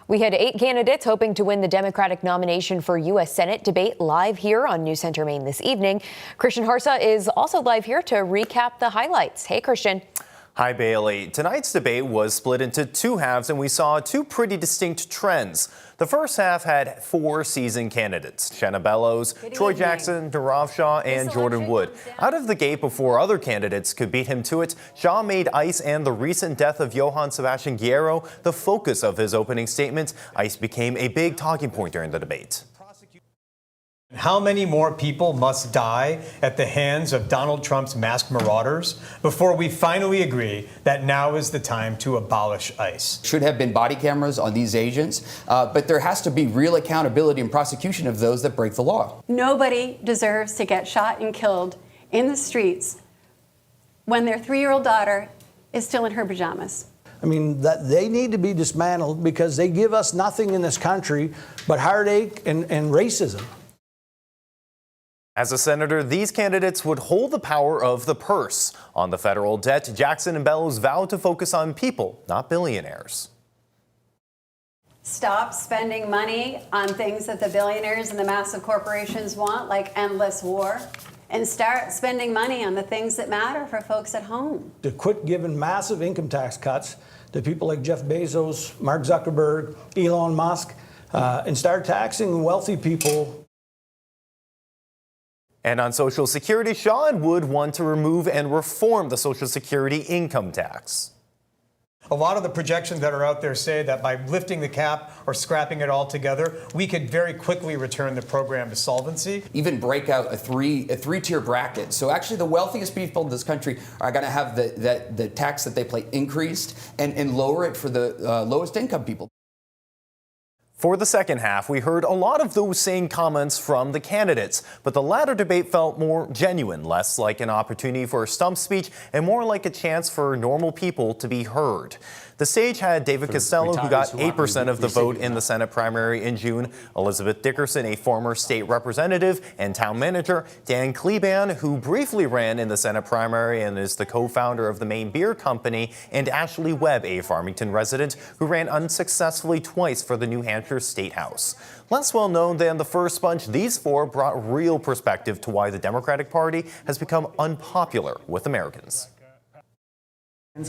We had 8 candidates hoping to win the Democratic nomination for U.S. Senate debate live here on News Center Maine this evening. Christian Harsa is also live here to recap the highlights. Hey, Christian. Hi, Bailey. Tonight's debate was split into two halves, and we saw two pretty distinct trends. The first half had 4 seasoned candidates: Shanna Bellows, Troy Jackson, Narav Shah, and Jordan Wood. Out of the gate before other candidates could beat him to it, Shah made ICE and the recent death of Johann Sebastian Guerrero the focus of his opening statement. ICE became a big talking point during the debate. How many more people must die at the hands of Donald Trump's masked marauders before we finally agree that now is the time to abolish ICE? Should have been body cameras on these agents, but there has to be real accountability and prosecution of those that break the law. Nobody deserves to get shot and killed in the streets when their 3-year-old daughter is still in her pajamas. I mean, that they need to be dismantled because they give us nothing in this country but heartache and racism. As a senator, these candidates would hold the power of the purse. On the federal debt, Jackson and Bellows vowed to focus on people, not billionaires. Stop spending money on things that the billionaires and the massive corporations want, like endless war, and start spending money on the things that matter for folks at home. To quit giving massive income tax cuts to people like Jeff Bezos, Mark Zuckerberg, Elon Musk, and start taxing wealthy people. And on Social Security, Shaw and Wood want to remove and reform the Social Security income tax. A lot of the projections that are out there say that by lifting the cap or scrapping it altogether, we could very quickly return the program to solvency. Even break out a three-tier bracket. So actually the wealthiest people in this country are going to have the tax that they pay increased and lower it for the lowest income people. For the second half, we heard a lot of those same comments from the candidates, but the latter debate felt more genuine, less like an opportunity for a stump speech and more like a chance for normal people to be heard. The stage had David Costello, who got 8% of the vote in the Senate primary in June, Elizabeth Dickerson, a former state representative and town manager, Dan Kleban, who briefly ran in the Senate primary and is the co-founder of the Maine Beer Company, and Ashley Webb, a Farmington resident who ran unsuccessfully twice for the New Hampshire State House. Less well known than the first bunch, these 4 brought real perspective to why the Democratic Party has become unpopular with Americans.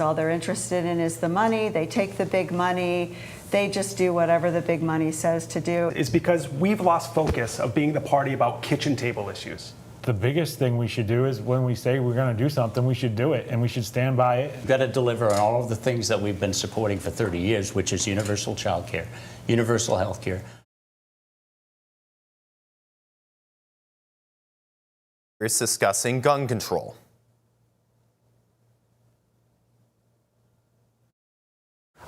All they're interested in is the money. They take the big money. They just do whatever the big money says to do. It's because we've lost focus of being the party about kitchen table issues. The biggest thing we should do is when we say we're going to do something, we should do it, and we should stand by it. We've got to deliver on all of the things that we've been supporting for 30 years, which is universal child care, universal health care. Is discussing gun control.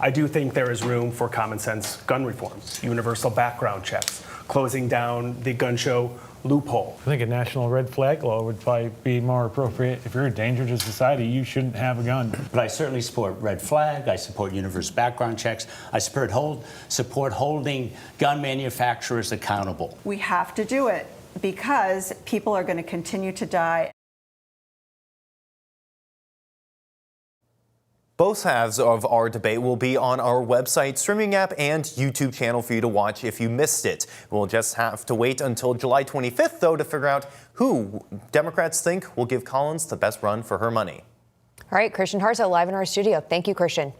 I do think there is room for common sense gun reforms, universal background checks, closing down the gun show loophole. I think a national red flag law would probably be more appropriate. If you're a danger to society, you shouldn't have a gun. But I certainly support red flag. I support universal background checks. I support holding gun manufacturers accountable. We have to do it because people are going to continue to die. Both halves of our debate will be on our website, streaming app, and YouTube channel for you to watch if you missed it. We'll just have to wait until July 25th, though, to figure out who Democrats think will give Collins the best run for her money. All right, Christian Harsa live in our studio. Thank you, Christian.